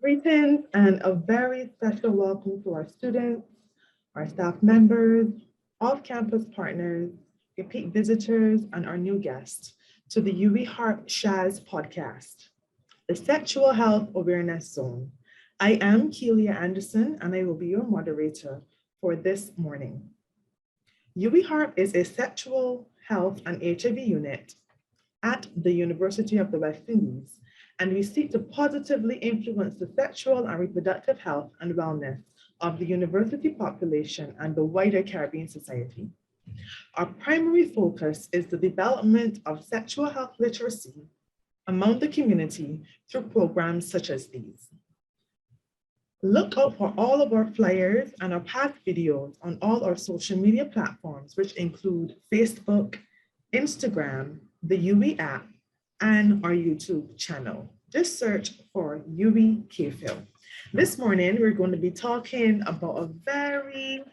Greetings and a very special welcome to our students, our staff members, off-campus partners, repeat visitors, and our new guests to the UWIHARP SHAZ podcast, the Sexual Health Awareness Zone. I am Keelia Anderson, and I will be your moderator for this morning. UWIHARP is a sexual health and HIV unit at the University of the West Indies, and we seek to positively influence the sexual and reproductive health and wellness of the university population and the wider Caribbean society. Our primary focus is the development of sexual health literacy among the community through programs such as these. Look out for all of our flyers and our past videos on all our social media platforms, which include Facebook, Instagram, the UWI app, and our YouTube channel. Just search for UWI KFIL. This morning, we're going to be talking about a very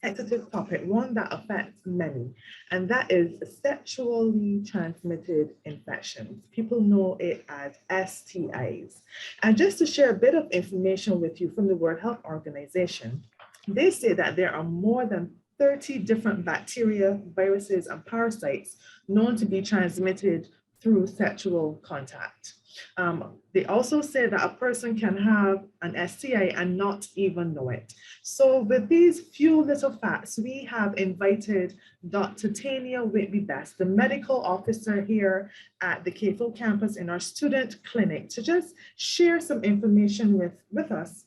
sensitive topic, one that affects many, and that is sexually transmitted infections. People know it as STIs. And just to share a bit of information with you from the World Health Organization, they say that there are more than 30 different bacteria, viruses, and parasites known to be transmitted through sexual contact. They also say that a person can have an STI and not even know it. So with these few little facts, we have invited Dr. Tania Whitby-Best, the medical officer here at the KFIL campus in our student clinic, to just share some information with us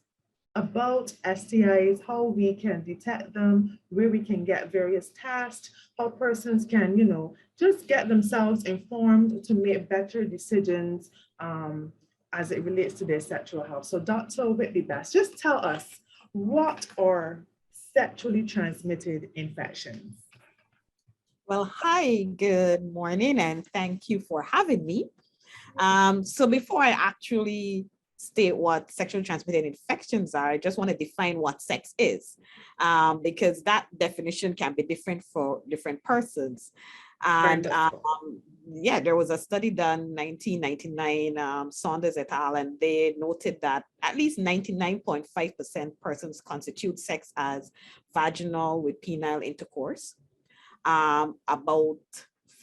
about STIs, how we can detect them, where we can get various tests, how persons can, just get themselves informed to make better decisions as it relates to their sexual health. So Dr. Whitby-Best, just tell us, what are sexually transmitted infections? Well, hi, good morning, and thank you for having me. So before I actually state what sexually transmitted infections are, I just want to define what sex is, because that definition can be different for different persons. And yeah, there was a study done in 1999, Saunders et al., and they noted that at least 99.5% persons constitute sex as vaginal with penile intercourse. About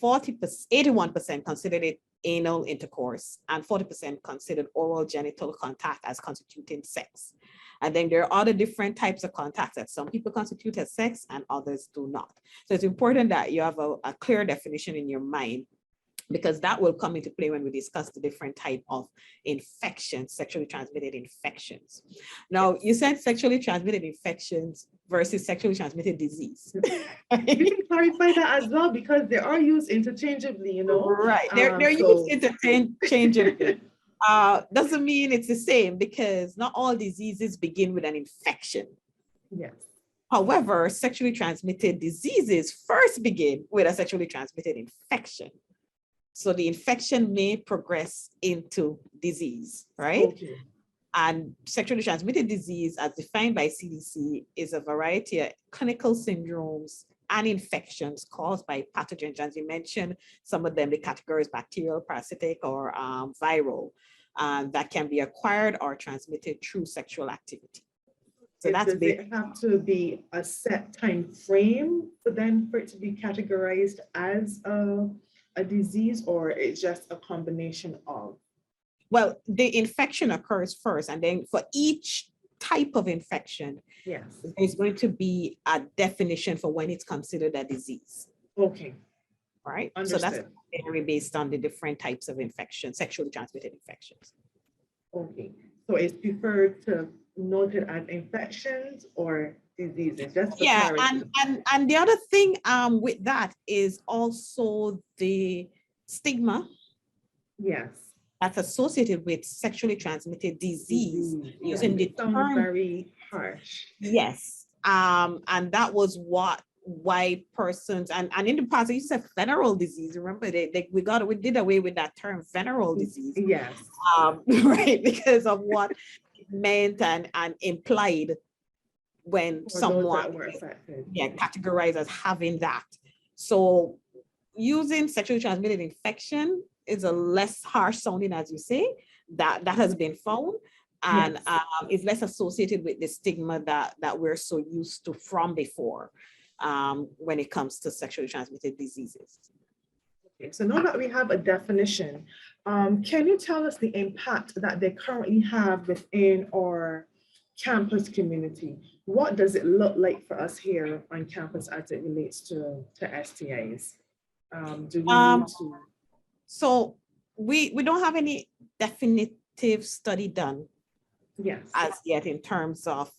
81% considered it anal intercourse, and 40% considered oral genital contact as constituting sex. And then there are other different types of contacts that some people constitute as sex and others do not. So it's important that you have a clear definition in your mind, because that will come into play when we discuss the different type of infections, sexually transmitted infections. Now, you said sexually transmitted infections versus sexually transmitted disease. You can clarify that as well, because they are used interchangeably, Right, they're used interchangeably. Doesn't mean it's the same, because not all diseases begin with an infection. Yes. However, sexually transmitted diseases first begin with a sexually transmitted infection. So the infection may progress into disease, right? Okay. And sexually transmitted disease, as defined by CDC, is a variety of clinical syndromes and infections caused by pathogens. As you mentioned, some of them, the categories bacterial, parasitic, or viral, that can be acquired or transmitted through sexual activity. So does it have to be a set time frame for it to be categorized as a disease, or it's just a combination of? Well, the infection occurs first, and then for each type of infection, yes, there's going to be a definition for when it's considered a disease. Okay. Right. Understood. So that's very based on the different types of infections, sexually transmitted infections. Okay. So it's preferred to note it as infections or diseases. Just for clarity. and the other thing with that is also the stigma. Yes. That's associated with sexually transmitted disease. Using the term very harsh. Yes. And that was why persons and in the past, they used to say venereal disease. Remember, we did away with that term, venereal disease. Yes. Right, because of what it meant and implied when someone categorized as having that. So using sexually transmitted infection is a less harsh sounding, as you say, that has been found. and Yes. is less associated with the stigma that we're so used to from before when it comes to sexually transmitted diseases. Okay, so now that we have a definition, can you tell us the impact that they currently have within our campus community? What does it look like for us here on campus as it relates to STIs? Do we need to? So we don't have any definitive study done Yes. as yet in terms of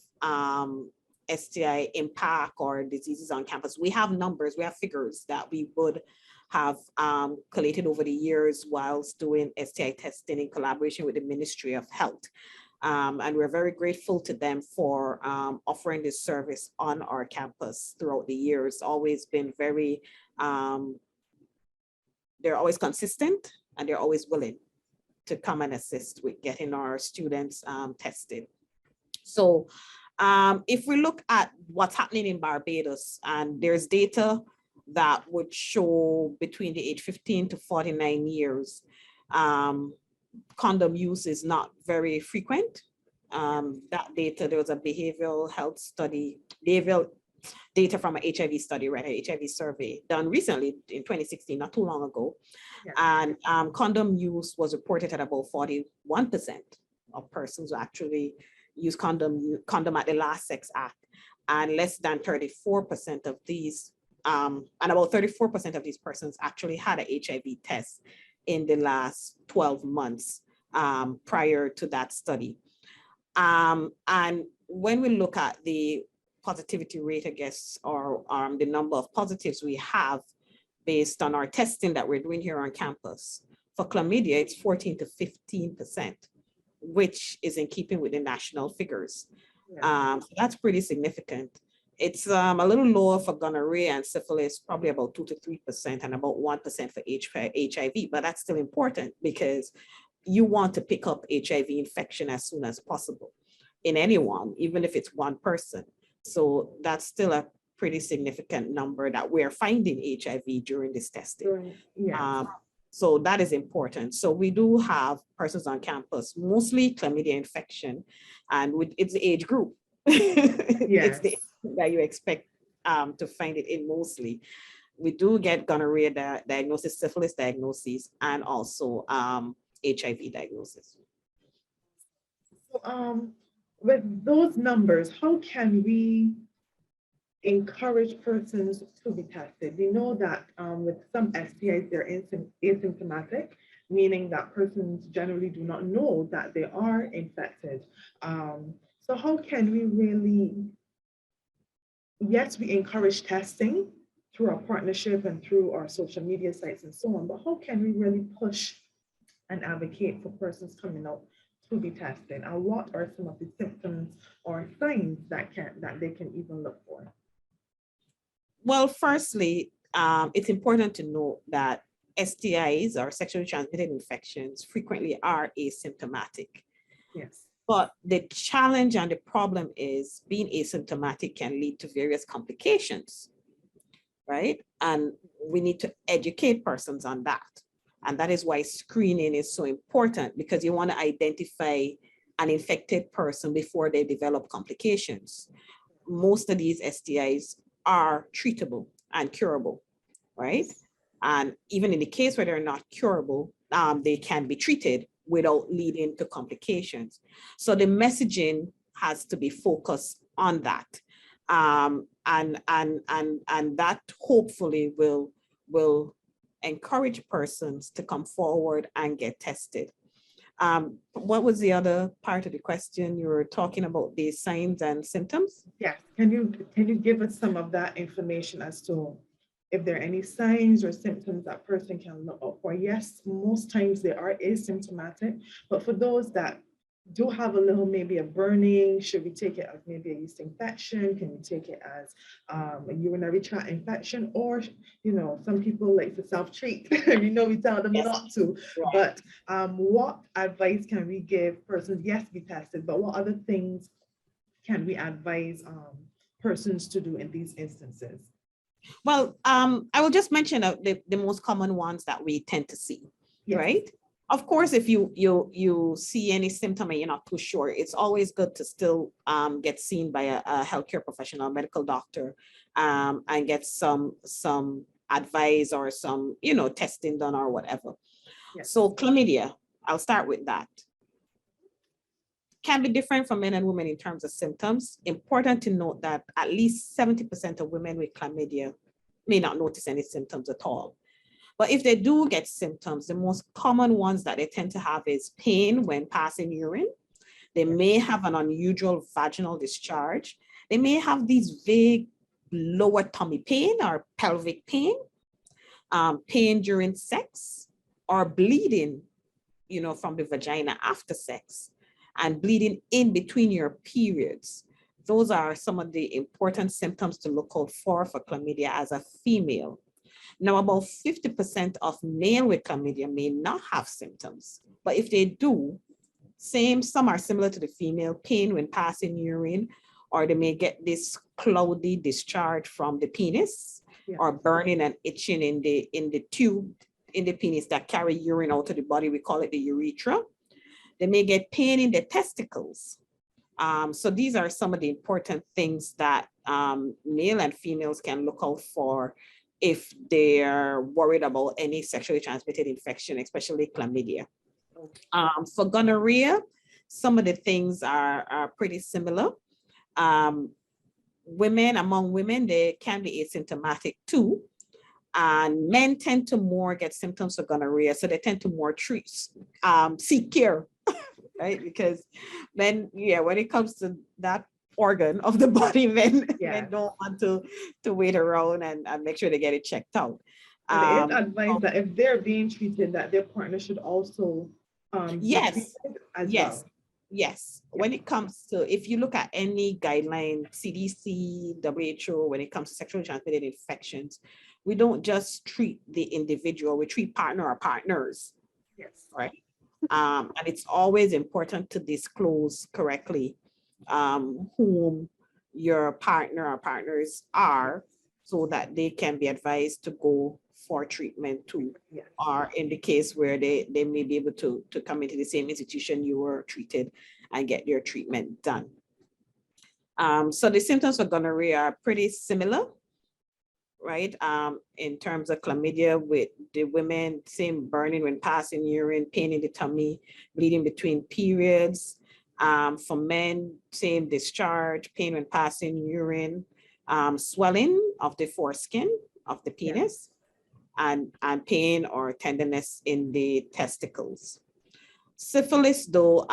STI impact or diseases on campus. We have numbers, we have figures that we would have collated over the years whilst doing STI testing in collaboration with the Ministry of Health. And we're very grateful to them for offering this service on our campus throughout the years. Always been very, they're always consistent and they're always willing to come and assist with getting our students tested. So if we look at what's happening in Barbados, and there's data that would show between the age 15 to 49 years, condom use is not very frequent. That data, there was a behavioral health study, behavioral data from an HIV study, right, an HIV survey done recently in 2016, not too long ago. Yeah. And condom use was reported at about 41% of persons who actually use condom at the last sex act, and less than 34% of these, and about 34% of these persons actually had an HIV test in the last 12 months prior to that study. And when we look at the positivity rate, I guess, or the number of positives we have based on our testing that we're doing here on campus, for chlamydia, it's 14 to 15%, which is in keeping with the national figures. Yeah. So that's pretty significant. It's a little lower for gonorrhea and syphilis, probably about 2 to 3% and about 1% for HIV, but that's still important because you want to pick up HIV infection as soon as possible in anyone, even if it's one person. So that's still a pretty significant number that we're finding HIV during this testing. Right. Yeah. So that is important. So we do have persons on campus, mostly chlamydia infection, and it's the age group. Yes. It's the that you expect to find it in mostly. We do get gonorrhea diagnosis, syphilis diagnosis, and also HIV diagnosis. So, with those numbers, how can we encourage persons to be tested? We know that with some STIs, they're asymptomatic, meaning that persons generally do not know that they are infected. So how can we really, yes, we encourage testing through our partnership and through our social media sites and so on, but how can we really push and advocate for persons coming out to be tested? And what are some of the symptoms or signs that they can even look for? Well, firstly, it's important to note that STIs, or sexually transmitted infections, frequently are asymptomatic. Yes. But the challenge and the problem is being asymptomatic can lead to various complications, right? And we need to educate persons on that. And that is why screening is so important, because you want to identify an infected person before they develop complications. Most of these STIs are treatable and curable, right? And even in the case where they're not curable, they can be treated without leading to complications. So the messaging has to be focused on that. And that hopefully will encourage persons to come forward and get tested. What was the other part of the question? You were talking about the signs and symptoms? Yes. Can you give us some of that information as to if there are any signs or symptoms that person can look out for? Yes, most times they are asymptomatic, but for those that do have a little, maybe a burning, should we take it as maybe a yeast infection? Can we take it as a urinary tract infection? Or, you know, some people like to self-treat. We tell them yes. Not to. Right. But what advice can we give persons? Yes, be tested, but what other things can we advise persons to do in these instances? Well, I will just mention the most common ones that we tend to see, yes. Right? Of course, if you see any symptom and you're not too sure, it's always good to still get seen by a healthcare professional, medical doctor, and get some advice or some testing done or whatever. Yes. So chlamydia, I'll start with that. Can be different for men and women in terms of symptoms. Important to note that at least 70% of women with chlamydia may not notice any symptoms at all. But if they do get symptoms, the most common ones that they tend to have is pain when passing urine. They may have an unusual vaginal discharge. They may have these vague lower tummy pain or pelvic pain, pain during sex, or bleeding, from the vagina after sex, and bleeding in between your periods. Those are some of the important symptoms to look out for chlamydia as a female. Now, about 50% of male with chlamydia may not have symptoms, but if they do, some are similar to the female, pain when passing urine, or they may get this cloudy discharge from the penis, or burning and itching in the tube in the penis that carry urine out of the body. We call it the urethra. They may get pain in the testicles. So these are some of the important things that male and females can look out for if they're worried about any sexually transmitted infection, especially chlamydia. For gonorrhea, some of the things are pretty similar. Among women, they can be asymptomatic too. And men tend to more get symptoms of gonorrhea, so they tend to more seek care, right? Because men, when it comes to that organ of the body, men don't want to wait around and make sure they get it checked out. It is advised that if they're being treated, that their partner should also yes, as yes. well. Yes, when it comes to, if you look at any guideline, CDC, WHO, when it comes to sexually transmitted infections, we don't just treat the individual, we treat partner or partners. Yes. Right. And it's always important to disclose correctly whom your partner or partners are, so that they can be advised to go for treatment too, or in the case where they may be able to come into the same institution you were treated and get your treatment done. So the symptoms of gonorrhea are pretty similar, right? In terms of chlamydia, with the women, same burning when passing urine, pain in the tummy, bleeding between periods. For men, same discharge, pain when passing urine, swelling of the foreskin of the penis, and pain or tenderness in the testicles. Syphilis, though,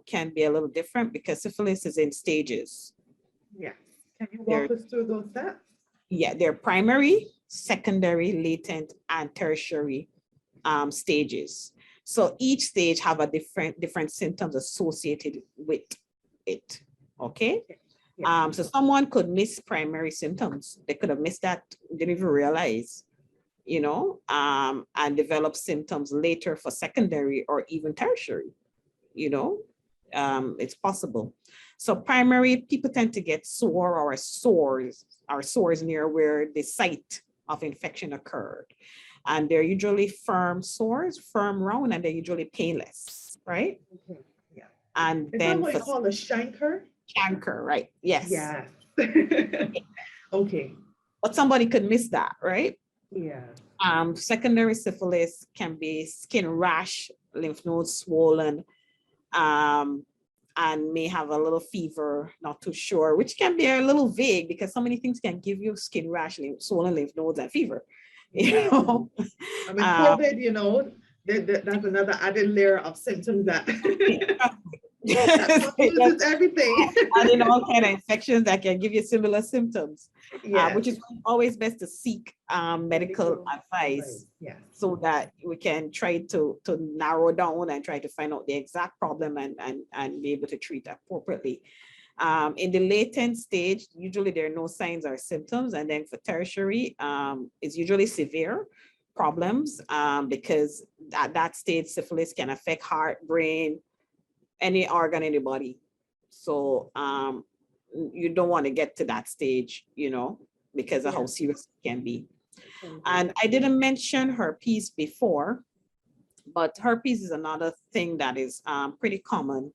can be a little different because syphilis is in stages. Yes. Can you walk us through those steps? Yeah, they're primary, secondary, latent, and tertiary stages. So each stage have a different symptoms associated with it. Okay. So someone could miss primary symptoms. They could have missed that, didn't even realize, and develop symptoms later for secondary or even tertiary, it's possible. So primary, people tend to get sore or sores near where the site of infection occurred. And they're usually firm sores, firm round, and they're usually painless, right? Okay. Yeah. And is then that what you call a chancre? Chancre, right? Yes. Yes. Okay. But somebody could miss that, right? Yeah. Secondary syphilis can be skin rash, lymph nodes swollen, and may have a little fever, not too sure, which can be a little vague because so many things can give you skin rash, swollen lymph nodes, and fever. I mean, COVID, that's another added layer of symptoms that confuses everything. And all kind of infections that can give you similar symptoms, which is always best to seek medical advice, so that we can try to narrow down and try to find out the exact problem and be able to treat appropriately. In the latent stage, usually there are no signs or symptoms, and then for tertiary, it's usually severe problems because at that stage, syphilis can affect heart, brain, any organ in the body. So you don't want to get to that stage, because of how serious it can be. And I didn't mention herpes before, But herpes is another thing that is pretty common,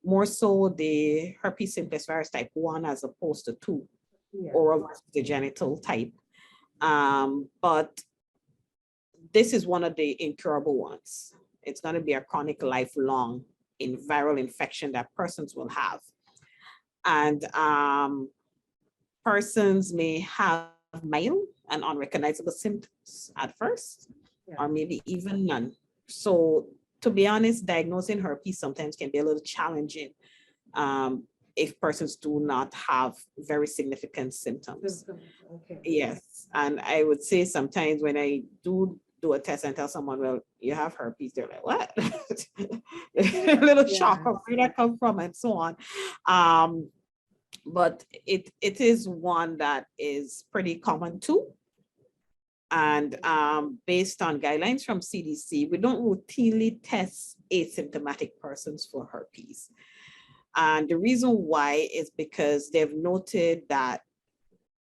more so the herpes simplex virus type 1 as opposed to 2, Yeah. oral versus the genital type. But this is one of the incurable ones. It's going to be a chronic lifelong viral infection that persons will have. And persons may have mild and unrecognizable symptoms at first, or maybe even none. So to be honest, diagnosing herpes sometimes can be a little challenging if persons do not have very significant symptoms. Okay. Yes, and I would say sometimes when I do a test and tell someone, well, you have herpes, they're like, what? A little shock of where that come from and so on. But it is one that is pretty common too. And based on guidelines from CDC, we don't routinely test asymptomatic persons for herpes. And the reason why is because they've noted that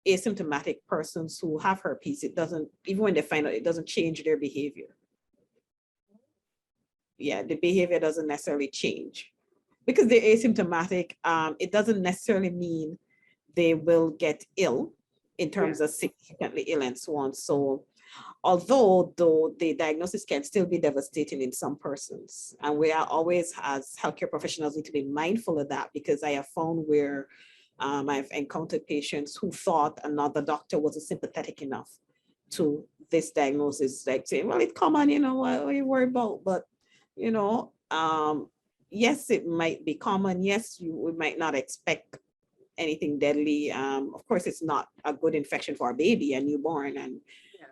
asymptomatic persons who have herpes, it doesn't, even when they find out, it doesn't change their behavior. Yeah, the behavior doesn't necessarily change. Because they're asymptomatic, it doesn't necessarily mean they will get ill in terms of significantly ill and so on. So although though the diagnosis can still be devastating in some persons, and we are always, as healthcare professionals, need to be mindful of that, because I have found where I've encountered patients who thought another doctor wasn't sympathetic enough to this diagnosis, like saying, well, it's common, you know, what are you worried about? But, you know, yes, it might be common. Yes, we might not expect anything deadly. Of course, it's not a good infection for a baby, a newborn, and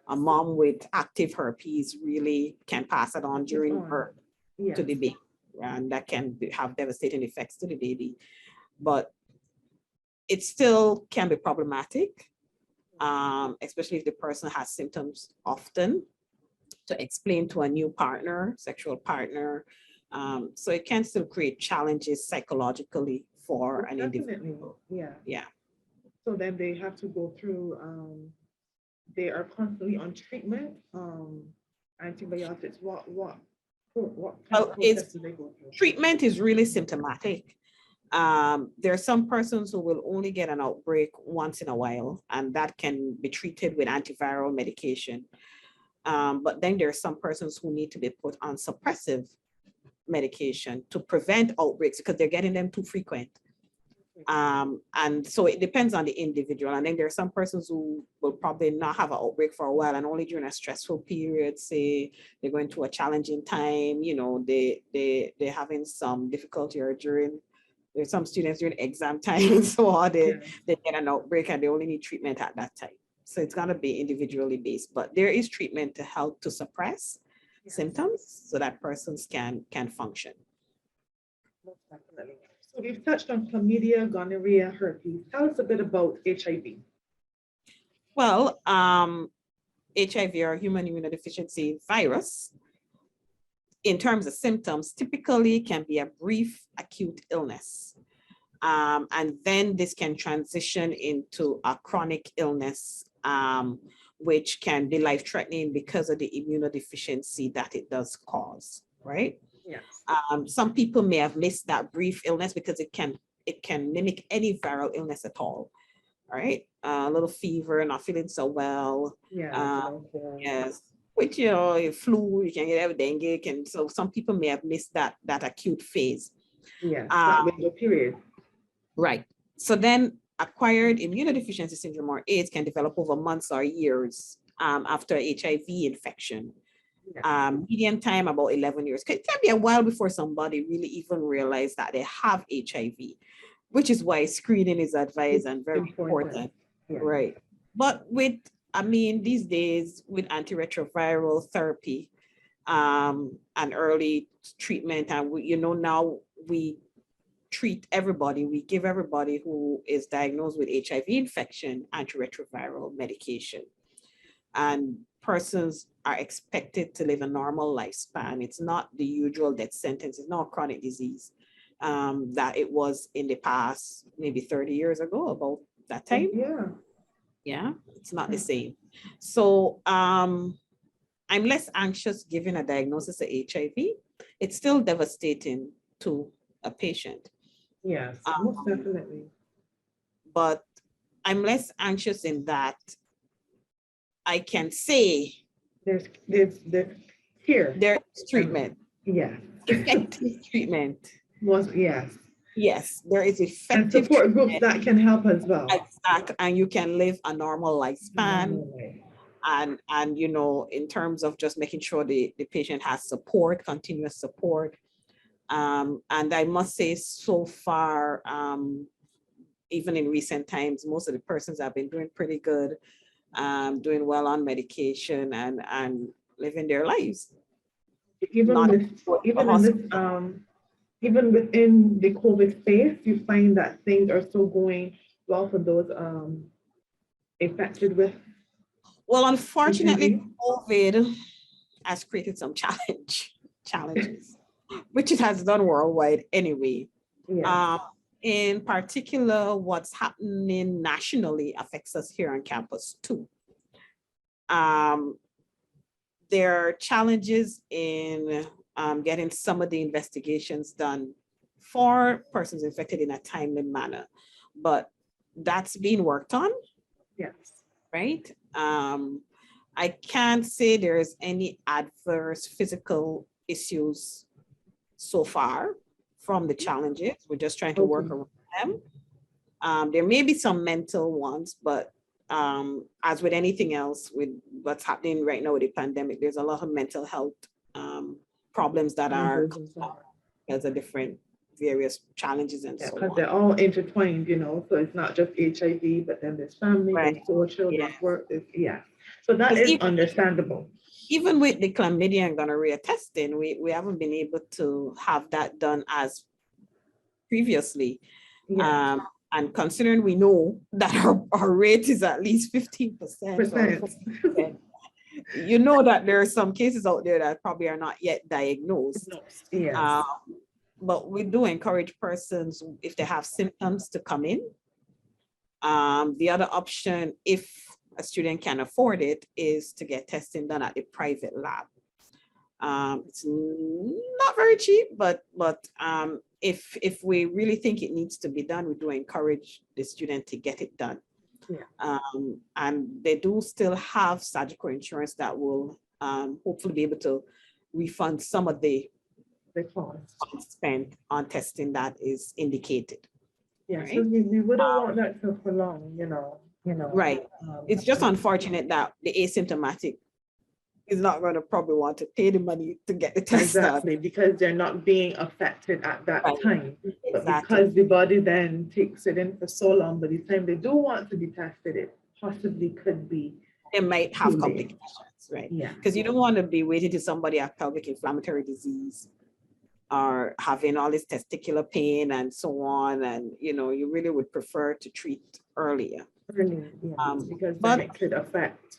a mom with active herpes really can pass it on during birth to the baby, and that can have devastating effects to the baby. But it still can be problematic, especially if the person has symptoms often, to explain to a new partner, sexual partner. So it can still create challenges psychologically for an individual. Yeah. So then they have to go through, they are constantly on treatment, antibiotics. What kind of process do they go through? Treatment is really symptomatic. There are some persons who will only get an outbreak once in a while, and that can be treated with antiviral medication. But then there are some persons who need to be put on suppressive medication to prevent outbreaks because they're getting them too frequent. And so it depends on the individual. And then there are some persons who will probably not have an outbreak for a while, and only during a stressful period, say they're going through a challenging time, you know, they're having some difficulty, or there's some students during exam time, so they get an outbreak and they only need treatment at that time. So it's gonna be individually based, but there is treatment to help to suppress symptoms so that persons can function. Most definitely. So we've touched on chlamydia, gonorrhea, herpes. Tell us a bit about HIV. Well, HIV, or human immunodeficiency virus, in terms of symptoms, typically can be a brief acute illness. And then this can transition into a chronic illness, which can be life-threatening because of the immunodeficiency that it does cause, right? Yes. Some people may have missed that brief illness because it can mimic any viral illness at all, right? A little fever, not feeling so well. Yes. Which, you know, flu, you can get dengue, so some people may have missed that acute phase. Yeah, that window period. Right. So then acquired immunodeficiency syndrome, or AIDS, can develop over months or years after HIV infection. Median time about 11 years. It can be a while before somebody really even realize that they have HIV, which is why screening is advised and very important. Right. But these days with antiretroviral therapy and early treatment, and now we treat everybody, we give everybody who is diagnosed with HIV infection antiretroviral medication. And persons are expected to live a normal lifespan. It's not the usual death sentence. It's not a chronic disease that it was in the past, maybe 30 years ago, about that time. Yeah. Yeah, it's not the same. So I'm less anxious giving a diagnosis of HIV. It's still devastating to a patient. Yes, most definitely. But I'm less anxious in that I can say There's here. there's treatment, Yes. effective treatment. Yes. Yes, there is And effective support groups treatment. that can help as well. Exactly, and you can live a normal lifespan. And you know, in terms of just making sure the patient has support, continuous support. And I must say, so far, even in recent times, most of the persons have been doing pretty good, doing well on medication and living their lives. Even Not with even in this hospital. even within the COVID space, you find that things are still going well for those affected with Well, unfortunately, HIV. COVID has created some challenges, which it has done worldwide anyway. Yeah. In particular, what's happening nationally affects us here on campus too. There are challenges in getting some of the investigations done for persons infected in a timely manner, but that's being worked on. Yes. Right? I can't say there's any adverse physical issues so far from the challenges. We're just trying to work around them. There may be some mental ones, but as with anything else, with what's happening right now with the pandemic, there's a lot of mental health problems that are as a different various challenges and so on. Because they're all intertwined, you know, so it's not just HIV, but then there's family, there's social, there's work, so that is understandable. Even with the chlamydia and gonorrhea testing, we haven't been able to have that done as previously. And considering we know that our rate is at least 15%, you know that there are some cases out there that probably are not yet diagnosed. But we do encourage persons, if they have symptoms, to come in. The other option, if a student can afford it, is to get testing done at the private lab. It's not very cheap, but if we really think it needs to be done, we do encourage the student to get it done. And they do still have surgical insurance that will hopefully be able to refund some of the cost spent on testing that is indicated. Yeah, so we wouldn't want that to prolong, you know. Right. It's just unfortunate that the asymptomatic is not going to probably want to pay the money to get the test done. Because they're not being affected at that time. But because the body then takes it in for so long, by the time they do want to be tested, it possibly could be. They might have complications, right? Yeah. Because you don't want to be waiting till somebody has pelvic inflammatory disease or having all this testicular pain and so on. And, you know, you really would prefer to treat earlier. Because then it could affect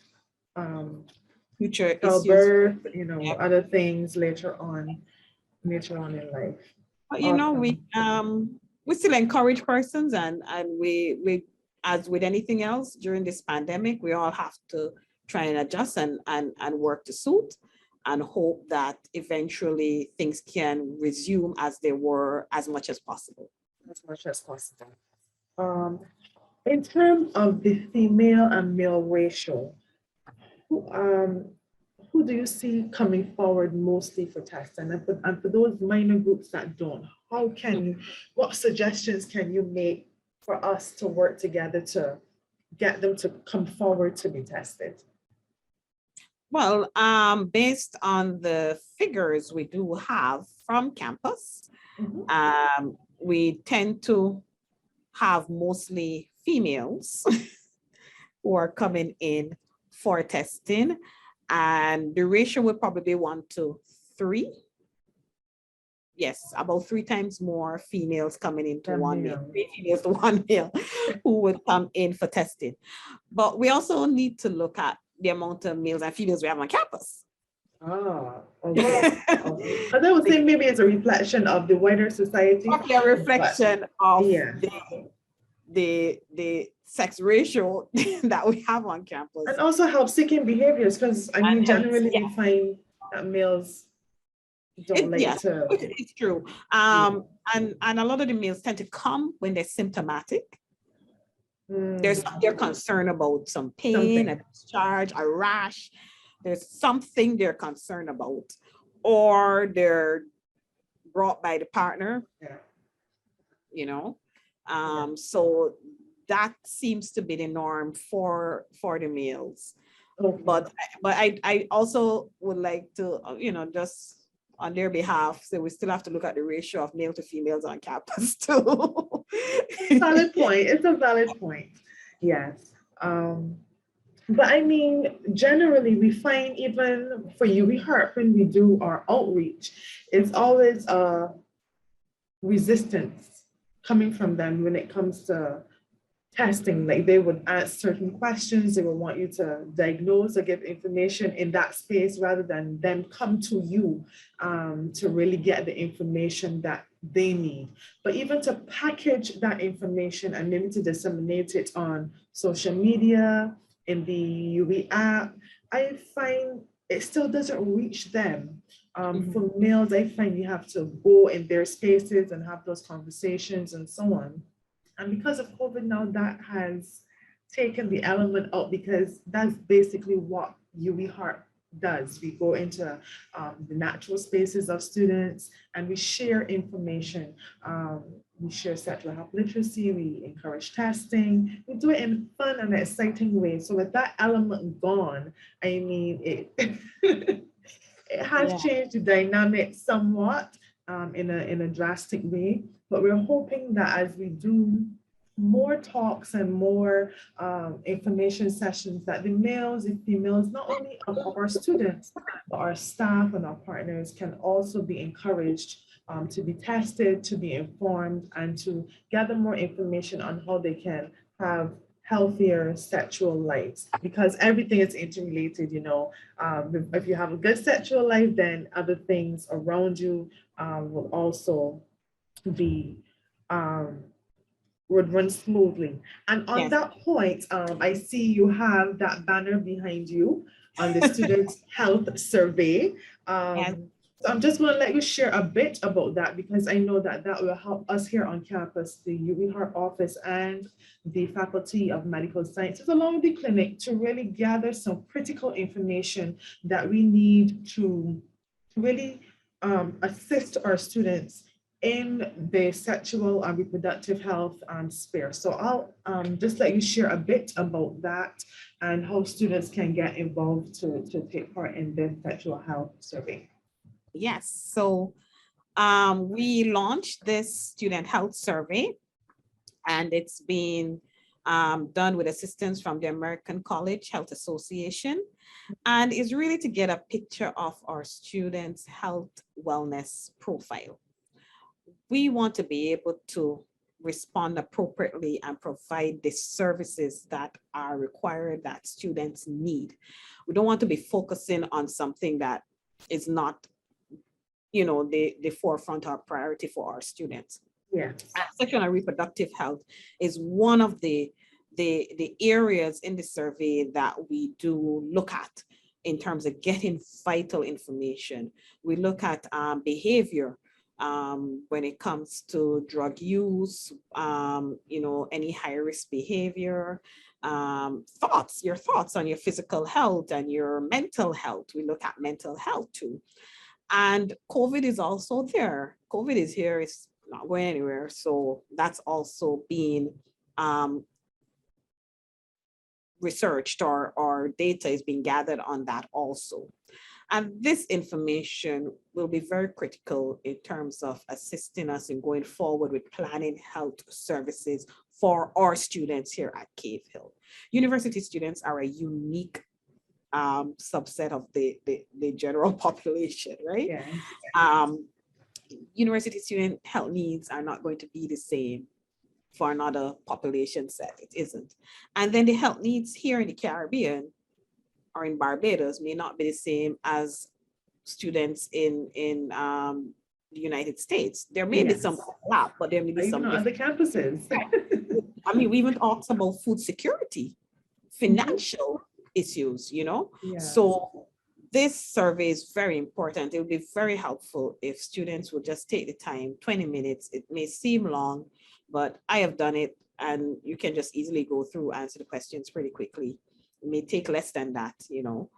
future birth, you know, other things later on in life. But you know, we still encourage persons, and we as with anything else during this pandemic, we all have to try and adjust and work to suit, and hope that eventually things can resume as they were as much as possible. In terms of the female and male ratio, who do you see coming forward mostly for testing? And for those minor groups that don't, what suggestions can you make for us to work together to get them to come forward to be tested? Well, based on the figures we do have from campus, we tend to have mostly females who are coming in for testing, and the ratio would probably be 1 to 3. Yes, about 3 times more females coming into one male, 3 females to 1 male who would come in for testing. But we also need to look at the amount of males and females we have on campus. Okay. I would say maybe it's a reflection of the wider society. Probably a reflection of the sex ratio that we have on campus. And also help seeking behaviors, because I mean, And helps, generally we yeah. find that males don't like Yes, to. it's true. And a lot of the males tend to come when they're symptomatic. They're concerned about some pain, a discharge, a rash. There's something they're concerned about, or they're brought by the partner. Yeah. You know, so that seems to be the norm for the males. Okay. But I also would like to, just on their behalf, so we still have to look at the ratio of male to females on campus too. Valid point. It's a valid point. Yes. But I mean, generally, we find even for UWIHARP, when we do our outreach, it's always a resistance coming from them when it comes to testing. Like they would ask certain questions, they would want you to diagnose or give information in that space rather than them come to you to really get the information that they need. But even to package that information and maybe to disseminate it on social media, in the UE app, I find it still doesn't reach them. For males, I find you have to go in their spaces and have those conversations and so on. And because of COVID now, that has taken the element out, because that's basically what UWIHARP does. We go into the natural spaces of students and we share information. We share sexual health literacy, we encourage testing, we do it in fun and exciting ways. So with that element gone, I mean, it, it has changed the dynamic somewhat in a drastic way. But we're hoping that as we do more talks and more information sessions, that the males and females, not only of our students, but our staff and our partners can also be encouraged to be tested, to be informed, and to gather more information on how they can have healthier sexual lives, because everything is interrelated. If you have a good sexual life, then other things around you will also be would run smoothly. And on that point, I see you have that banner behind you on the Student Health Survey. So I'm just going to let you share a bit about that, because I know that that will help us here on campus, the UWIHARP office and the Faculty of Medical Sciences, along with the clinic, to really gather some critical information that we need to really assist our students in the sexual and reproductive health sphere. So I'll just let you share a bit about that and how students can get involved to take part in the sexual health survey. Yes, so we launched this student health survey, and it's been done with assistance from the American College Health Association, and is really to get a picture of our students' health wellness profile. We want to be able to respond appropriately and provide the services that are required that students need. We don't want to be focusing on something that is not, the forefront or priority for our students. Yeah. Sexual and reproductive health is one of the areas in the survey that we do look at in terms of getting vital information. We look at behavior when it comes to drug use, any high-risk behavior, your thoughts on your physical health and your mental health. We look at mental health too. And COVID is also there. COVID is here, it's not going anywhere. So that's also being researched, or data is being gathered on that also. And this information will be very critical in terms of assisting us in going forward with planning health services for our students here at Cave Hill. University students are a unique subset of the general population, right? Yeah. University student health needs are not going to be the same for another population set. It isn't. And then the health needs here in the Caribbean or in Barbados may not be the same as students in the United States. There may be some overlap, but there may be some other campuses. I mean, we even talked about food security, financial issues, you know? Yeah. So this survey is very important. It would be very helpful if students would just take the time, 20 minutes. It may seem long, but I have done it, and you can just easily go through, answer the questions pretty quickly. It may take less than that, you know,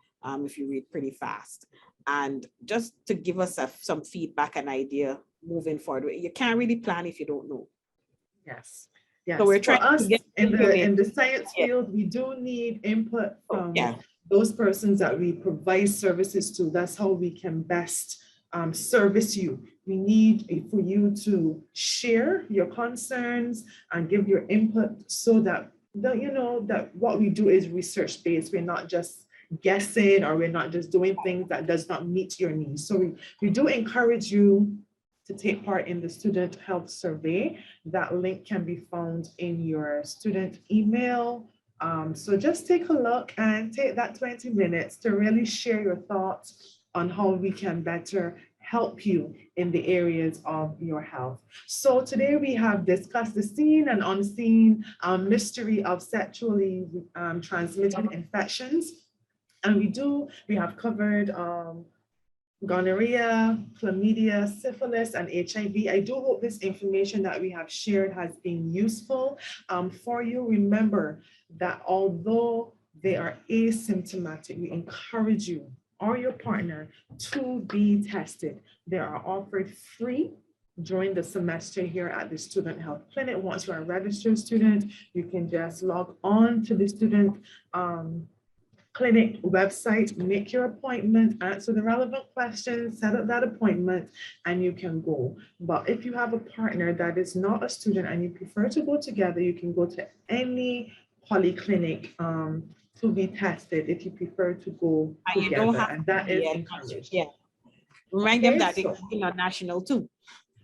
if you read pretty fast. And just to give us some feedback and idea moving forward. You can't really plan if you don't know. Yes. Yes. So we're For trying us to get in the science Yeah. field, we do need input from Yeah. those persons that we provide services to. That's how we can best service you. We need for you to share your concerns and give your input so that you know that what we do is research based. We're not just guessing, or we're not just doing things that does not meet your needs. So we do encourage you to take part in the student health survey. That link can be found in your student email. So just take a look and take that 20 minutes to really share your thoughts on how we can better help you in the areas of your health. So today we have discussed the seen and unseen mystery of sexually transmitted infections. And we have covered gonorrhea, chlamydia, syphilis, and HIV. I do hope this information that we have shared has been useful for you. Remember that although they are asymptomatic, we encourage you or your partner to be tested. They are offered free during the semester here at the Student Health Clinic. Once you are a registered student, you can just log on to the Student Clinic website, make your appointment, answer the relevant questions, set up that appointment, and you can go. But if you have a partner that is not a student and you prefer to go together, you can go to any polyclinic to be tested if you prefer to go And you don't together, have and that is yeah, encouraged. yeah. Remind them Okay, that so- it's international too.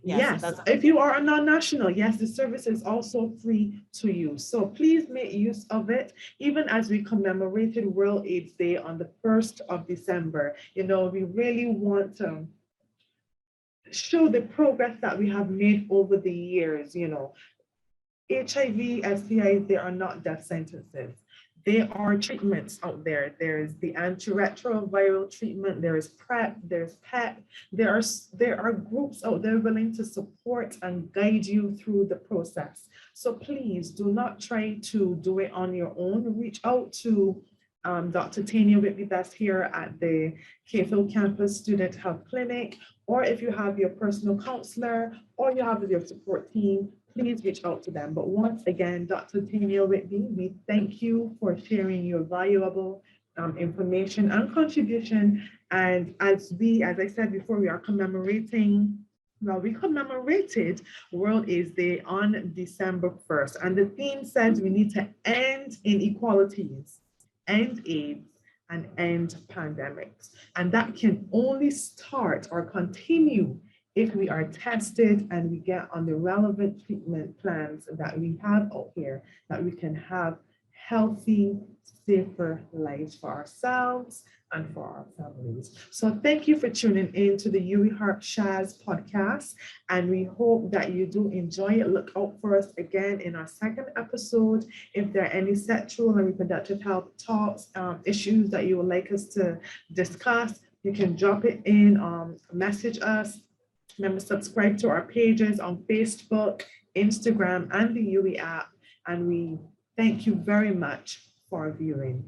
Yeah, Yes, so if you are a non-national, yes, the service is also free to use. So please make use of it, even as we commemorated World AIDS Day on the 1st of December. You know, we really want to show the progress that we have made over the years. You know, HIV, STIs, they are not death sentences. There are treatments out there. There's the antiretroviral treatment, there is PrEP, there's PEP. There are groups out there willing to support and guide you through the process. So please do not try to do it on your own. Reach out to Dr. Tania Whitby-Best here at the K-Phil Campus Student Health Clinic, or if you have your personal counselor or you have your support team, please reach out to them. But once again, Dr. Tania Whitby, we thank you for sharing your valuable information and contribution. And as I said before, we are commemorating, well, we commemorated World AIDS Day on December 1st. And the theme says we need to end inequalities, end AIDS, and end pandemics. And that can only start or continue if we are tested and we get on the relevant treatment plans that we have out here, that we can have healthy, safer lives for ourselves and for our families. So thank you for tuning in to the UWIHARP SHAZ podcast, and we hope that you do enjoy it. Look out for us again in our second episode. If there are any sexual and reproductive health talks, issues that you would like us to discuss, you can drop it in, message us. Remember, subscribe to our pages on Facebook, Instagram, and the UE app. And we thank you very much for viewing.